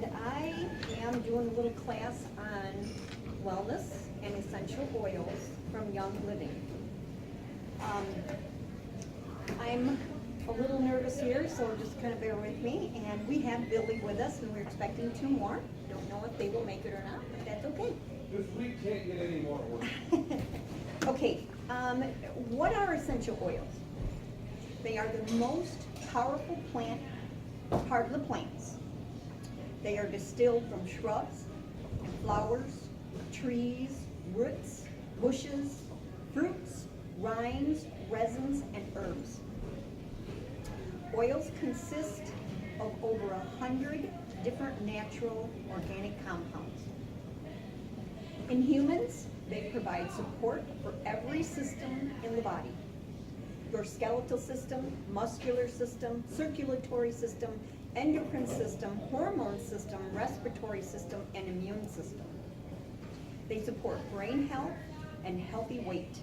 and I am doing a little class on wellness and essential oils from Young Living. I'm a little nervous here, so just kind of bear with me. And we have Billy with us, and we're expecting 2 more. Don't know if they will make it or not, but that's okay. This week can't get any more work. Okay, what are essential oils? They are the most powerful part of the plants. They are distilled from shrubs, flowers, trees, roots, bushes, fruits, rinds, resins, and herbs. Oils consist of over 100 different natural organic compounds. In humans, they provide support for every system in the body. Your skeletal system, muscular system, circulatory system, endocrine system, hormone system, respiratory system, and immune system. They support brain health and healthy weight.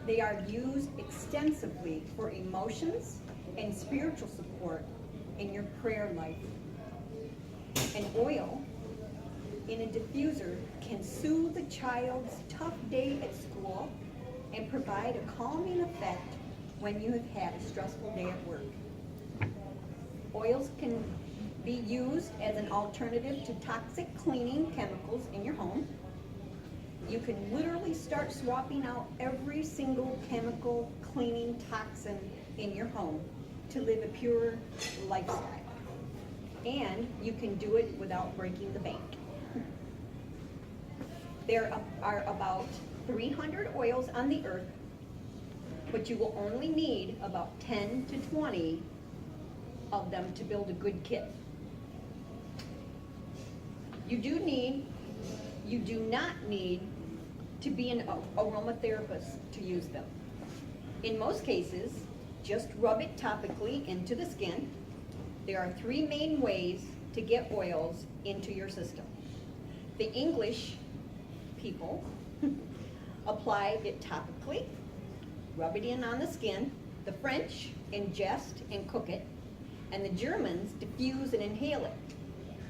They are used extensively for emotions and spiritual support in your prayer life. An oil in a diffuser can soothe a child's tough day at school and provide a calming effect when you have had a stressful day at work. Oils can be used as an alternative to toxic cleaning chemicals in your home. You can literally start swapping out every single chemical cleaning toxin in your home to live a pure lifestyle. And you can do it without breaking the bank. There are about 300 oils on the earth, but you will only need about 10 to 20 of them to build a good kit. You do not need to be an aromatherapist to use them. In most cases, just rub it topically into the skin. There are 3 main ways to get oils into your system. The English people apply it topically, rub it in on the skin. The French ingest and cook it, and the Germans diffuse and inhale it,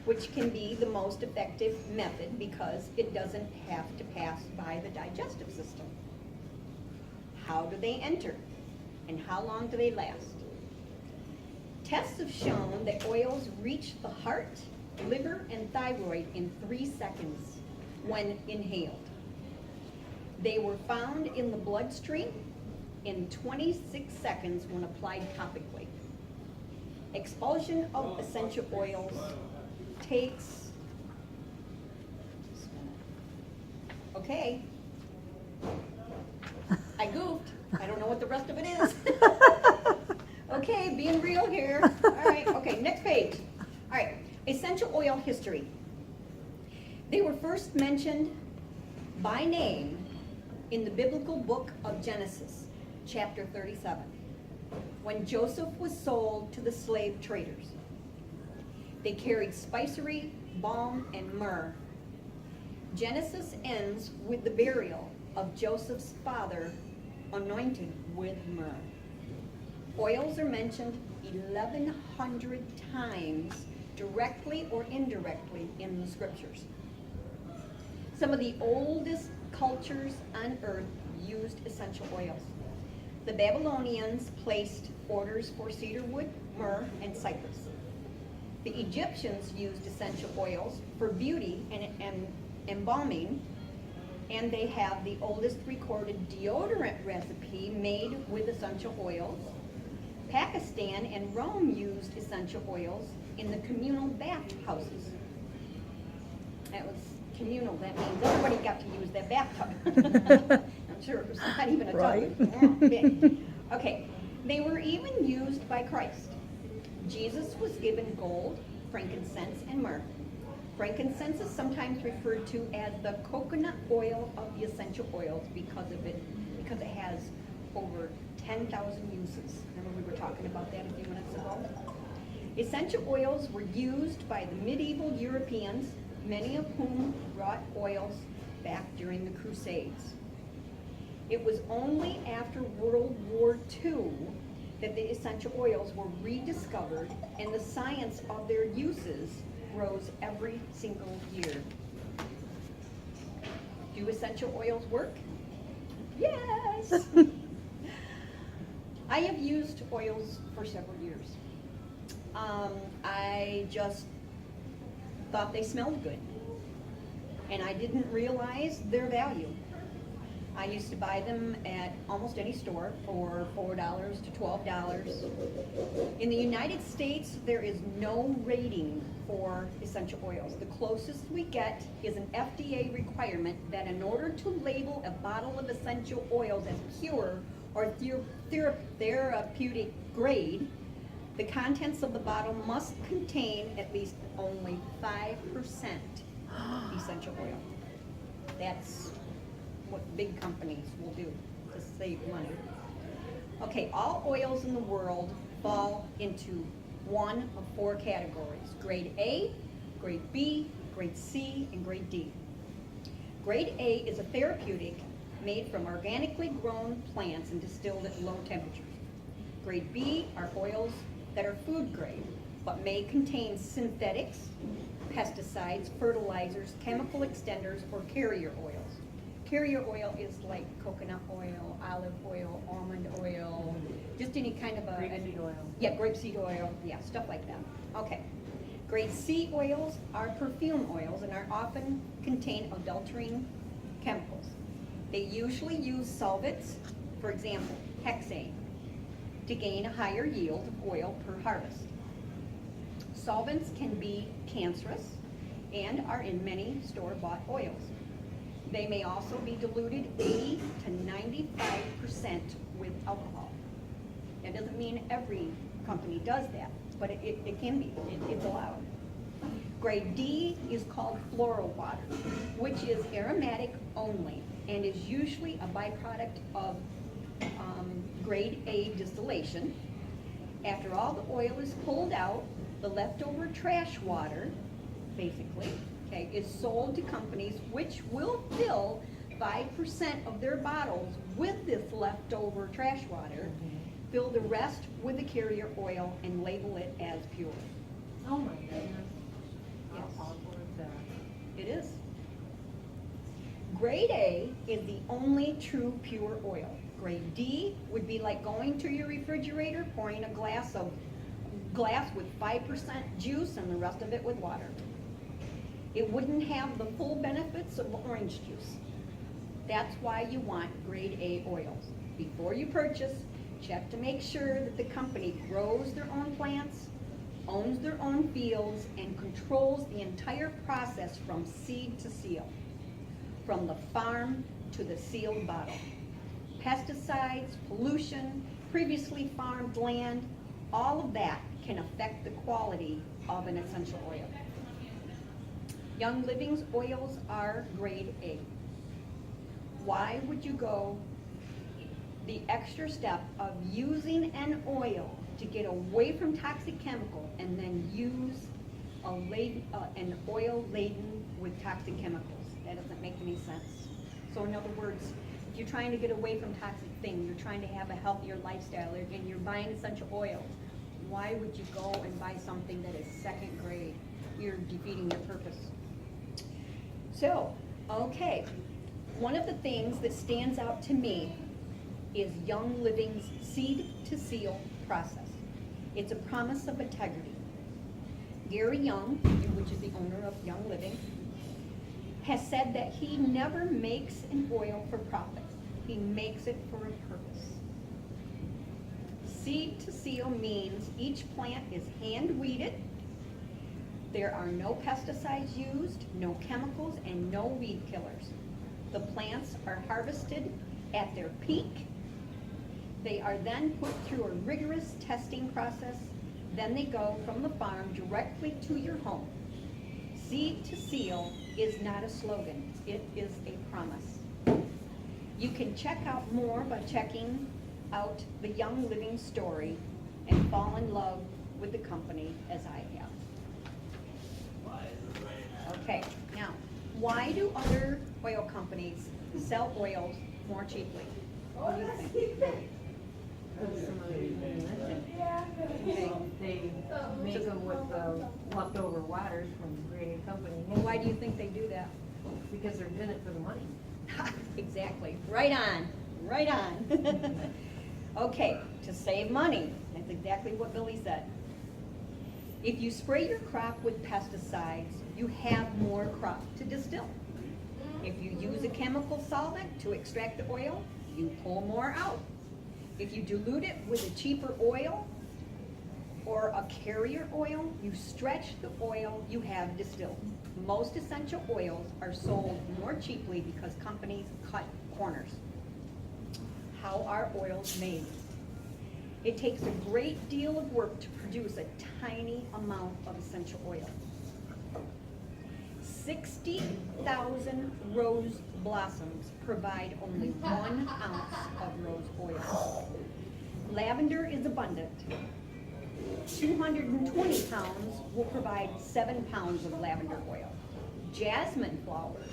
which can be the most effective method because it doesn't have to pass by the digestive system. How do they enter, and how long do they last? Tests have shown that oils reach the heart, liver, and thyroid in 3 seconds when inhaled. They were found in the bloodstream in 26 seconds when applied topically. Expulsion of essential oils takes, okay, I goofed. I don't know what the rest of it is. Okay, being real here. All right, okay, next page. All right, essential oil history. They were first mentioned by name in the biblical book of Genesis, chapter 37, when Joseph was sold to the slave traders. They carried spicery, balm, and myrrh. Genesis ends with the burial of Joseph's father, anointed with myrrh. Oils are mentioned 1,100 times, directly or indirectly, in the scriptures. Some of the oldest cultures on earth used essential oils. The Babylonians placed orders for cedar wood, myrrh, and cypress. The Egyptians used essential oils for beauty and embalming, and they have the oldest recorded deodorant recipe made with essential oils. Pakistan and Rome used essential oils in the communal bathhouses. That was communal, that means everybody got to use that bathtub. I'm sure it was not even a tub. Right. Yeah, big. Okay, they were even used by Christ. Jesus was given gold, frankincense, and myrrh. Frankincense is sometimes referred to as the coconut oil of the essential oils because it has over 10,000 uses. Remember we were talking about that a few minutes ago? Essential oils were used by the medieval Europeans, many of whom brought oils back during the Crusades. It was only after World War II that the essential oils were rediscovered and the science of their uses grows every single year. Do essential oils work? Yes! I have used oils for several years. I just thought they smelled good, and I didn't realize their value. I used to buy them at almost any store for $4 to $12. In the United States, there is no rating for essential oils. The closest we get is an FDA requirement that in order to label a bottle of essential oils as pure or therapeutic grade, the contents of the bottle must contain at least only 5% essential oil. That's what big companies will do to save money. Okay, all oils in the world fall into one of 4 categories: grade A, grade B, grade C, and grade D. Grade A is a therapeutic made from organically grown plants and distilled at low temperatures. Grade B are oils that are food grade, but may contain synthetics, pesticides, fertilizers, chemical extenders, or carrier oils. Carrier oil is like coconut oil, olive oil, almond oil, just any kind of a... Grapeseed oil. Yeah, grapeseed oil, yeah, stuff like that. Okay. Grade C oils are perfume oils and are often contain adulterating chemicals. They usually use solvents, for example, hexane, to gain a higher yield of oil per harvest. Solvents can be cancerous and are in many store-bought oils. They may also be diluted 80 to 95% with alcohol. That doesn't mean every company does that, but it can be, it's allowed. Grade D is called floral water, which is aromatic only and is usually a byproduct of grade A distillation. After all the oil is pulled out, the leftover trash water, basically, okay, is sold to companies which will fill 5% of their bottles with this leftover trash water, fill the rest with the carrier oil, and label it as pure. Oh my goodness. Yes. How awful is that? It is. Grade A is the only true pure oil. Grade D would be like going to your refrigerator, pouring a glass with 5% juice and the rest of it with water. It wouldn't have the full benefits of orange juice. That's why you want grade A oils. Before you purchase, check to make sure that the company grows their own plants, owns their own fields, and controls the entire process from seed to seal, from the farm to the sealed bottle. Pesticides, pollution, previously farmed land, all of that can affect the quality of an essential oil. Young Living's oils are grade A. Why would you go the extra step of using an oil to get away from toxic chemical and then use an oil laden with toxic chemicals? That doesn't make any sense. So in other words, if you're trying to get away from toxic things, you're trying to have a healthier lifestyle, and you're buying essential oils, why would you go and buy something that is second grade? You're defeating your purpose. So, okay, one of the things that stands out to me is Young Living's seed to seal process. It's a promise of integrity. Gary Young, which is the owner of Young Living, has said that he never makes an oil for profit. He makes it for a purpose. Seed to seal means each plant is hand weeded. There are no pesticides used, no chemicals, and no weed killers. The plants are harvested at their peak. They are then put through a rigorous testing process. Then they go from the farm directly to your home. Seed to seal is not a slogan, it is a promise. You can check out more by checking out the Young Living story and fall in love with the company as I have. Okay, now, why do other oil companies sell oils more cheaply? What do you think? Because some of the people mentioned, they make them with the leftover waters from Grady Company. Well, why do you think they do that? Because they're doing it for the money. Exactly. Right on. Right on. Okay, to save money. That's exactly what Billy said. If you spray your crop with pesticides, you have more crop to distill. If you use a chemical solvent to extract the oil, you pull more out. If you dilute it with a cheaper oil or a carrier oil, you stretch the oil you have distilled. Most essential oils are sold more cheaply because companies cut corners. How are oils made? It takes a great deal of work to produce a tiny amount of essential oil. 60,000 rose blossoms provide only 1 ounce of rose oil. Lavender is abundant. 220 pounds will provide 7 pounds of lavender oil. Jasmine flowers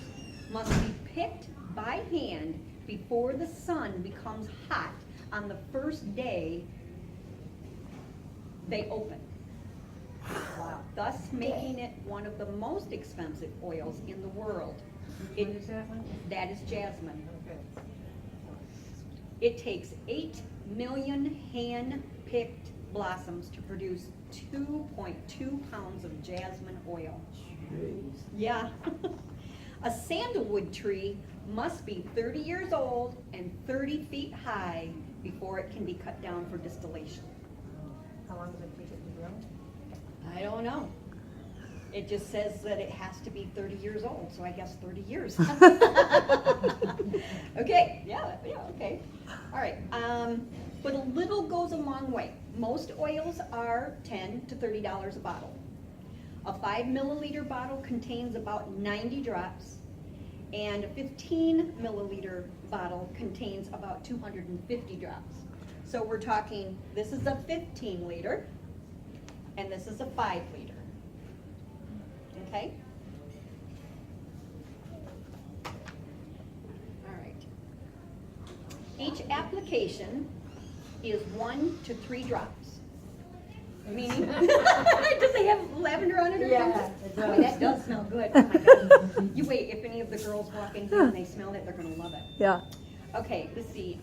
must be picked by hand before the sun becomes hot on the first day they open. Wow. Thus making it one of the most expensive oils in the world. What is that one? That is jasmine. Okay. It takes 8 million hand-picked blossoms to produce 2.2 pounds of jasmine oil. Yeah. A sandalwood tree must be 30 years old and 30 feet high before it can be cut down for distillation. How long does it take it to grow? I don't know. It just says that it has to be 30 years old, so I guess 30 years. Okay, yeah, okay. All right, but a little goes a long way. Most oils are $10 to $30 a bottle. A 5 milliliter bottle contains about 90 drops, and a 15 milliliter bottle contains about 250 drops. So we're talking, this is a 15 liter, and this is a 5 liter. Okay? All right. Each application is 1 to 3 drops. Meaning, does it have lavender on it or Yeah, something? it Boy, does. that does smell good. Oh my God. You wait, if any of the girls walk in here and they smell it, they're gonna love it. Yeah. Okay, let's see.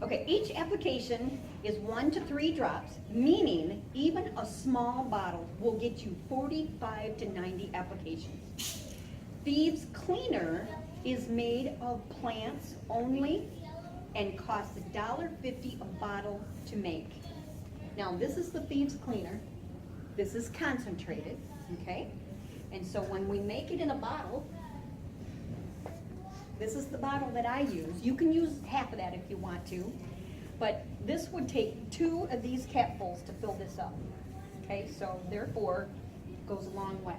Okay, each application is 1 to 3 drops, meaning even a small bottle will get you 45 to 90 applications. Thieves Cleaner is made of plants only and costs $1.50 a bottle to make. Now, this is the Thieves Cleaner. This is concentrated, okay? And so when we make it in a bottle, this is the bottle that I use. You can use half of that if you want to, but this would take 2 of these capfuls to fill this up. Okay, so therefore, it goes a long way.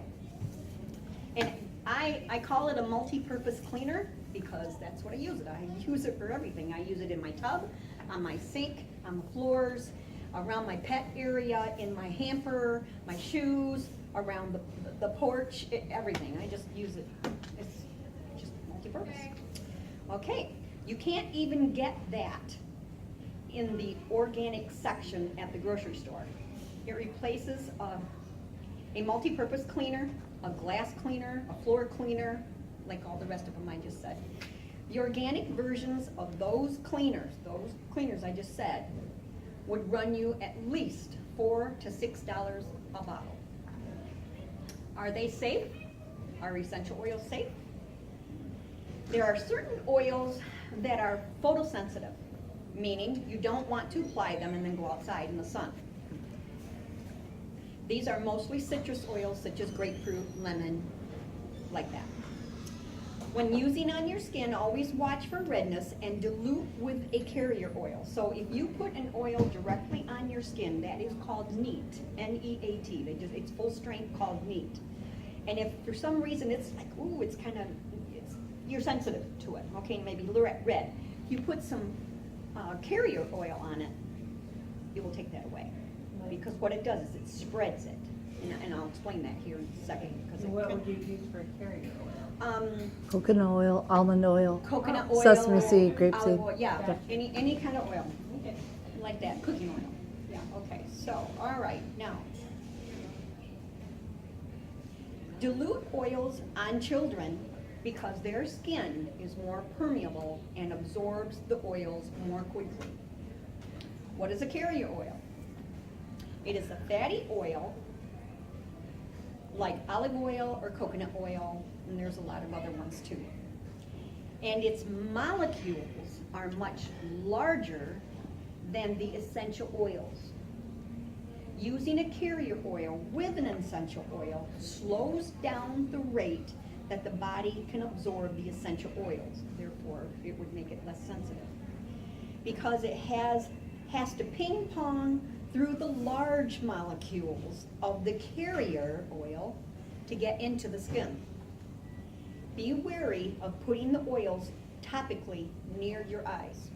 And I call it a multi-purpose cleaner because that's what I use it. I use it for everything. I use it in my tub, on my sink, on the floors, around my pet area, in my hamper, my shoes, around the porch, everything. I just use it. It's just multi-purpose. Okay, you can't even get that in the organic section at the grocery store. It replaces a multi-purpose cleaner, a glass cleaner, a floor cleaner, like all the rest of them I just said. The organic versions of those cleaners I just said, would run you at least $4 to $6 a bottle. Are they safe? Are essential oils safe? There are certain oils that are photosensitive, meaning you don't want to apply them and then go outside in the sun. These are mostly citrus oils such as grapefruit, lemon, like that. When using on your skin, always watch for redness and dilute with a carrier oil. So if you put an oil directly on your skin, that is called neat, N-E-A-T. It's full strength, called neat. And if for some reason it's like, ooh, it's kind of, you're sensitive to it, okay, maybe red. If you put some carrier oil on it, it will take that away. Because what it does is it spreads it. And I'll explain that here in a second. Because What would you use for carrier oil? Coconut oil, almond oil, Coconut oil, sesame seed, olive grapeseed. oil, yeah, any kind of oil. Okay. like that, cooking oil. Yeah, okay, so, all right, now. Dilute oils on children because their skin is more permeable and absorbs the oils more quickly. What is a carrier oil? It is a fatty oil like olive oil or coconut oil, and there's a lot of other ones too. And its molecules are much larger than the essential oils. Using a carrier oil with an essential oil slows down the rate that the body can absorb the essential oils. Therefore, it would make it less sensitive. Because it has to ping pong through the large molecules of the carrier oil to get into the skin. Be wary of putting the oils topically near your eyes.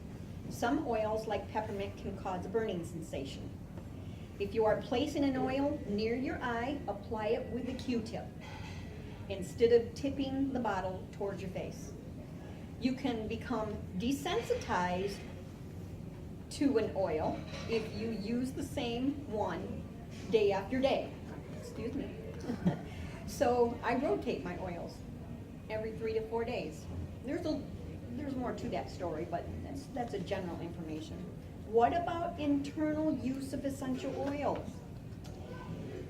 Some oils, like peppermint, can cause a burning sensation. If you are placing an oil near your eye, apply it with a Q-tip instead of tipping the bottle towards your face. You can become desensitized to an oil if you use the same one day after day. Excuse me. So I rotate my oils every 3 to 4 days. There's more to that story, but that's a general information. What about internal use of essential oils?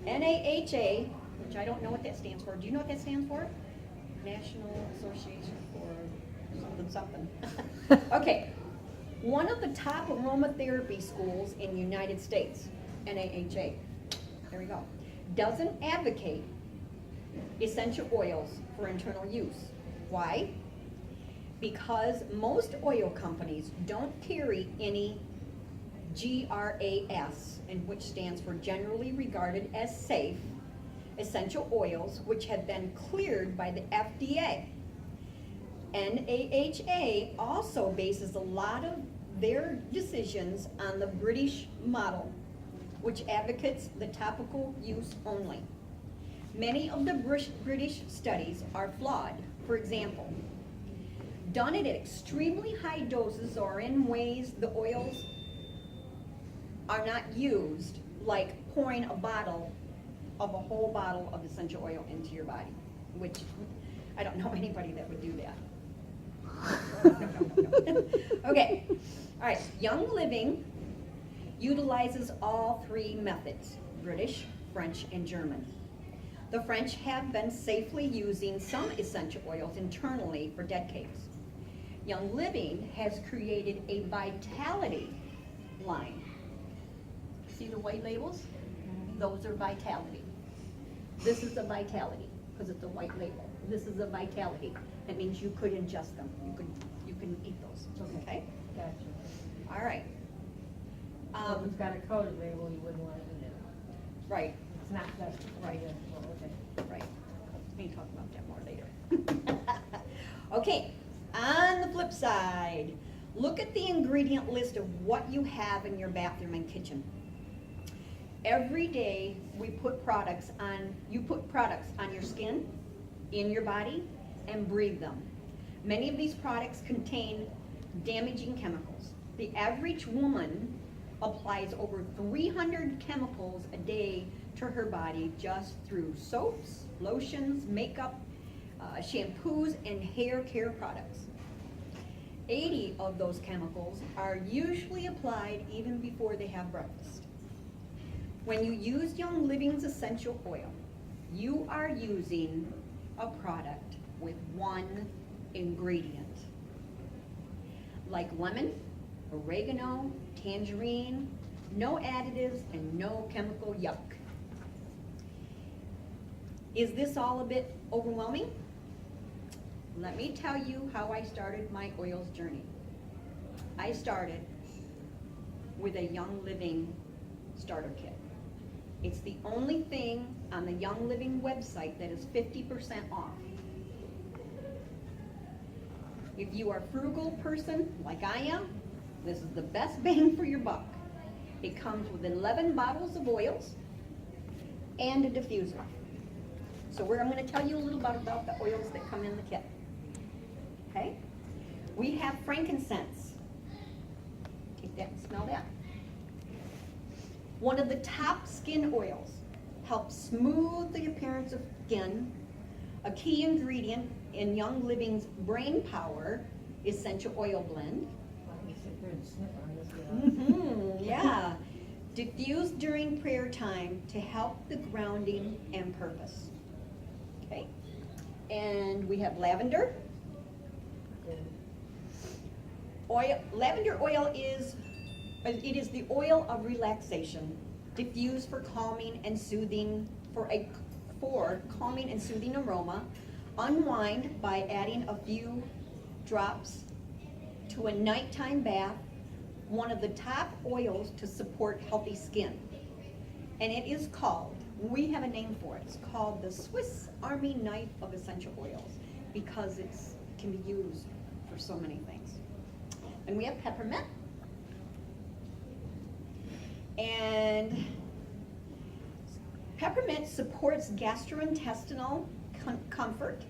NAHA, which I don't know what that stands for. Do you know what that stands for? National Association for something. Okay. One of the top aromatherapy schools in the United States, NAHA, there we go, doesn't advocate essential oils for internal use. Why? Because most oil companies don't carry any GRAS, and which stands for generally regarded as safe, essential oils which have been cleared by the FDA. NAHA also bases a lot of their decisions on the British model, which advocates the topical use only. Many of the British studies are flawed. For example, done at extremely high doses or in ways the oils are not used, like pouring a whole bottle of essential oil into your body, which I don't know anybody that would do that. No. Okay, all right, Young Living utilizes all 3 methods, British, French, and German. The French have been safely using some essential oils internally for decades. Young Living has created a vitality line. See the white labels? Those are vitality. This is a vitality because it's a white label. This is a vitality. That means you could ingest them. You can eat those. Okay? Gotcha. All right. So if it's got a coded label, you wouldn't want it in there. Right. It's not that, right, well, okay. Right. We can talk about that more later. Okay. On the flip side, look at the ingredient list of what you have in your bathroom and kitchen. Every day we put products on, you put products on your skin, in your body, and breathe them. Many of these products contain damaging chemicals. The average woman applies over 300 chemicals a day to her body just through soaps, lotions, makeup, shampoos, and hair care products. 80 of those chemicals are usually applied even before they have breakfast. When you use Young Living's essential oil, you are using a product with one ingredient. Like lemon, oregano, tangerine, no additives and no chemical yuck. Is this all a bit overwhelming? Let me tell you how I started my oils journey. I started with a Young Living starter kit. It's the only thing on the Young Living website that is 50% off. If you are a frugal person like I am, this is the best bang for your buck. It comes with 11 bottles of oils and a diffuser. So I'm going to tell you a little bit about the oils that come in the kit. Okay? We have frankincense. Take that and smell that. One of the top skin oils, helps smooth the appearance of skin. A key ingredient in Young Living's Brain Power Essential Oil Blend. Let me sit there and sniff on this. Yeah. Diffused during prayer time to help the grounding and purpose. Okay. And we have lavender. Oil. Lavender oil is the oil of relaxation, diffused for calming and soothing for calming and soothing aroma. Unwind by adding a few drops to a nighttime bath. One of the top oils to support healthy skin. And it is called, we have a name for it, it's called the Swiss Army knife of essential oils because it can be used for so many things. And we have peppermint. And peppermint supports gastrointestinal comfort,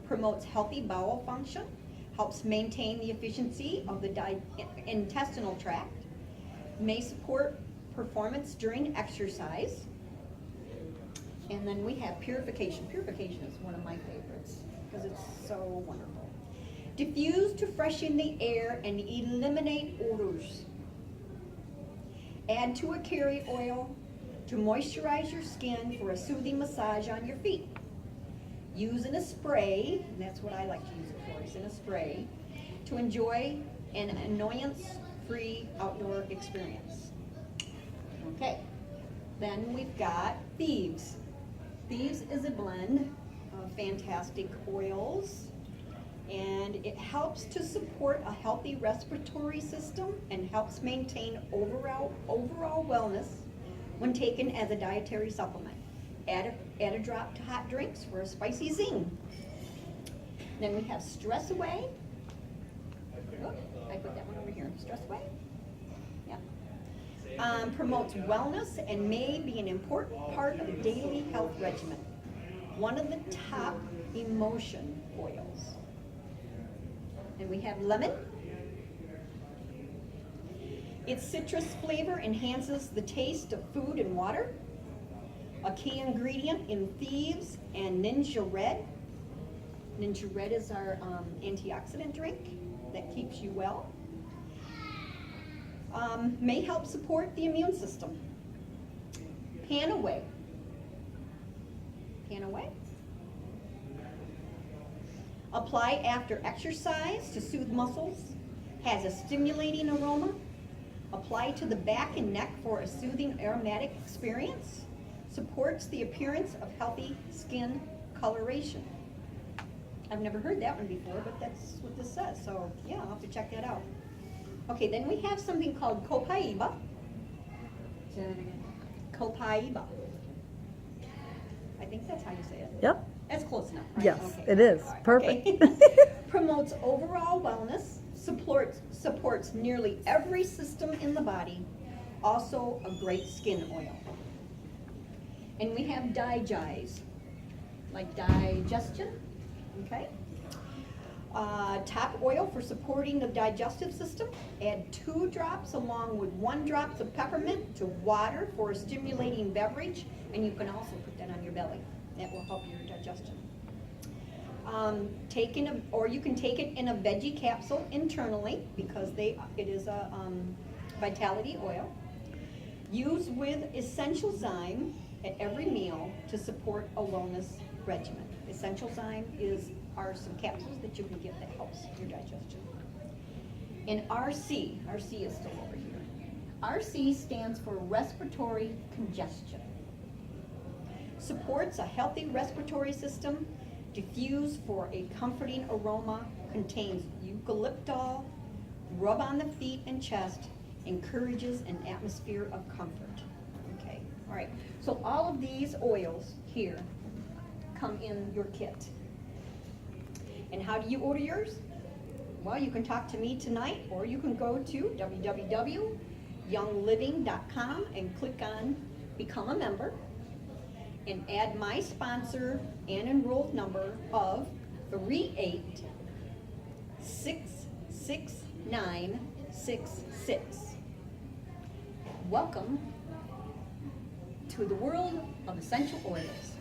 promotes healthy bowel function, helps maintain the efficiency of the intestinal tract, may support performance during exercise. And then we have purification. Purification is one of my favorites because it's so wonderful. Diffuse to freshen the air and eliminate odors. Add to a carry oil to moisturize your skin for a soothing massage on your feet. Use in a spray, and that's what I like to use it for, is in a spray, to enjoy an annoyance-free outdoor experience. Okay, then we've got Thieves. Thieves is a blend of fantastic oils, and it helps to support a healthy respiratory system and helps maintain overall wellness when taken as a dietary supplement. Add a drop to hot drinks for a spicy zing. Then we have Stress Away. Oh, I put that one over here. Stress Away. Yeah. Promotes wellness and may be an important part of a daily health regimen. One of the top emotion oils. And we have lemon. Its citrus flavor enhances the taste of food and water. A key ingredient in Thieves and Ninja Red. Ninja Red is our antioxidant drink that keeps you well. May help support the immune system. Pan Away. Pan Away. Apply after exercise to soothe muscles. Has a stimulating aroma. Apply to the back and neck for a soothing aromatic experience. Supports the appearance of healthy skin coloration. I've never heard that one before, but that's what this says. So yeah, I'll have to check that out. Okay, then we have something called copaiba. Say that again. Copaiba. I think that's how you say it. Yep. That's close enough, right? Yes, Okay. it is. All right, Perfect. okay. Promotes overall wellness, supports nearly every system in the body. Also a great skin oil. And we have digize, like digestion, okay? Top oil for supporting the digestive system. Add 2 drops along with 1 drop of peppermint to water for a stimulating beverage, and you can also put that on your belly. That will help your digestion. Or you can take it in a veggie capsule internally because it is a vitality oil. Use with essential zyme at every meal to support a wellness regimen. Essential zyme are some capsules that you can get that helps your digestion. And RC is still over here. RC stands for respiratory congestion. Supports a healthy respiratory system, diffused for a comforting aroma, contains eucalyptol, rub on the feet and chest, encourages an atmosphere of comfort. Okay, all right. So all of these oils here come in your kit. And how do you order yours? Well, you can talk to me tonight, or you can go to www.youngliving.com and click on Become a Member and add my sponsor and enrolled number of 3866966. Welcome to the world of essential oils.